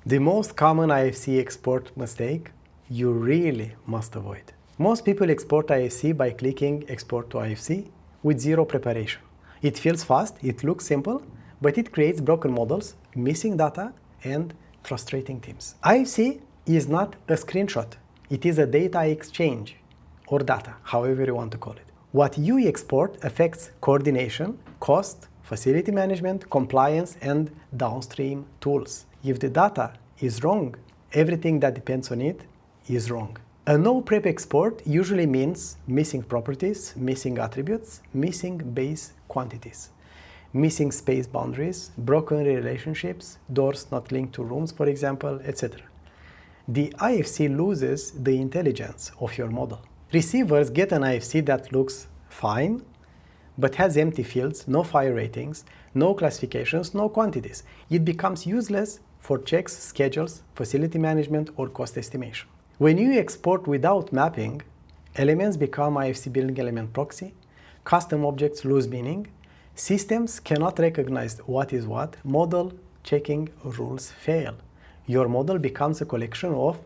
The most common IFC export mistake you really must avoid. Most people export IFC by clicking Export to IFC with zero preparation. It feels fast, it looks simple, but it creates broken models, missing data, and frustrating teams. IFC is not a screenshot. It is a data exchange, or data, however you want to call it. What you export affects coordination, cost, facility management, compliance, and downstream tools. If the data is wrong, everything that depends on it is wrong. A no-prep export usually means missing properties, missing attributes, missing base quantities, missing space boundaries, broken relationships, doors not linked to rooms, for example, etc. The IFC loses the intelligence of your model. Receivers get an IFC that looks fine, but has empty fields, no fire ratings, no classifications, no quantities. It becomes useless for checks, schedules, facility management, or cost estimation. When you export without mapping, elements become IFC building element proxy, custom objects lose meaning, systems cannot recognize what is what, model checking rules fail. Your model becomes a collection of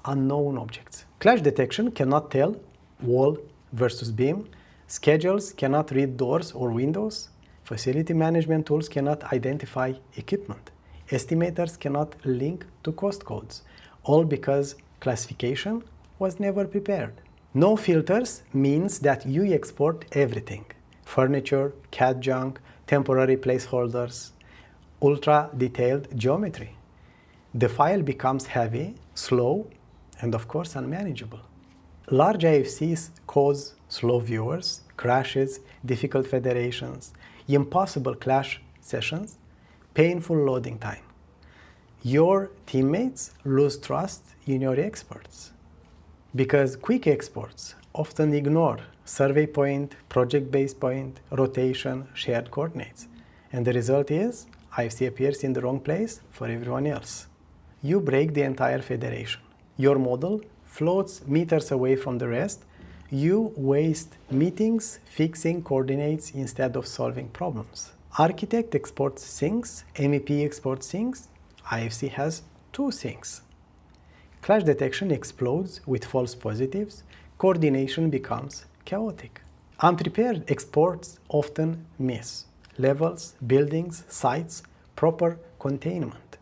unknown objects. Clash detection cannot tell wall versus beam, schedules cannot read doors or windows, facility management tools cannot identify equipment, estimators cannot link to cost codes, all because classification was never prepared. No filters means that you export everything: furniture, CAD junk, temporary placeholders, ultra-detailed geometry. The file becomes heavy, slow, and of course unmanageable. Large IFCs cause slow viewers, crashes, difficult federations, impossible clash sessions, painful loading time. Your teammates lose trust in your experts because quick exports often ignore survey point, project-based point, rotation, shared coordinates. And the result is IFC appears in the wrong place for everyone else. You break the entire federation. Your model floats meters away from the rest. You waste meetings fixing coordinates instead of solving problems. Architect exports sinks, MEP exports sinks, IFC has two sinks. Clash detection explodes with false positives, coordination becomes chaotic. Unprepared exports often miss levels, buildings, sites, proper containment.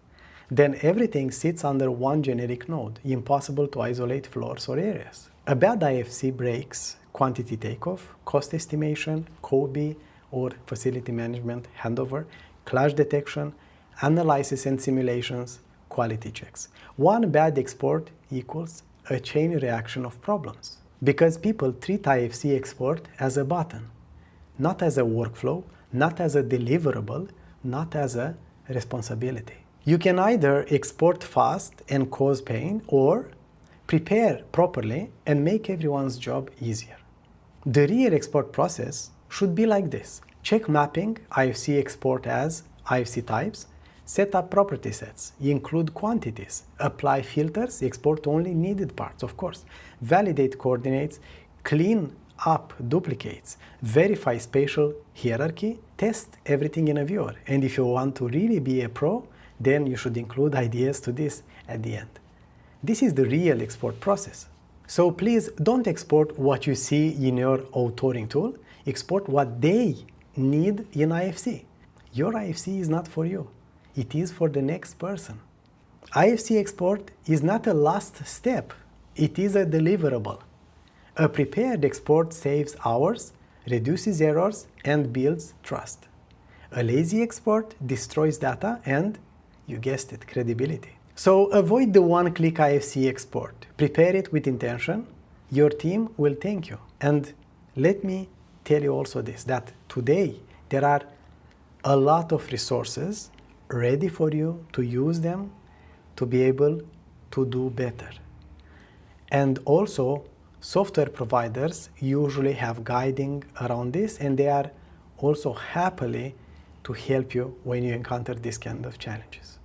Then everything sits under one generic node, impossible to isolate floors or areas. A bad IFC breaks quantity takeoff, cost estimation, COBE or facility management handover, clash detection, analysis and simulations, quality checks. One bad export equals a chain reaction of problems. Because people treat IFC export as a button, not as a workflow, not as a deliverable, not as a responsibility. You can either export fast and cause pain, or prepare properly and make everyone's job easier. The real export process should be like this. Check mapping, IFC export as IFC types, set up property sets, include quantities, apply filters, export only needed parts, of course, validate coordinates, clean up duplicates, verify spatial hierarchy, test everything in a viewer. And if you want to really be a pro, then you should include ideas to this at the end. This is the real export process. So please don't export what you see in your authoring tool, export what they need in IFC. Your IFC is not for you. It is for the next person. IFC export is not a last step. It is a deliverable. A prepared export saves hours, reduces errors, and builds trust. A lazy export destroys data and, you guessed it, credibility. So avoid the one-click IFC export. Prepare it with intention. Your team will thank you. And let me tell you also this, that today there are a lot of resources ready for you to use them to be able to do better. And also, software providers usually have guiding around this, and they are also happily to help you when you encounter this kind of challenges.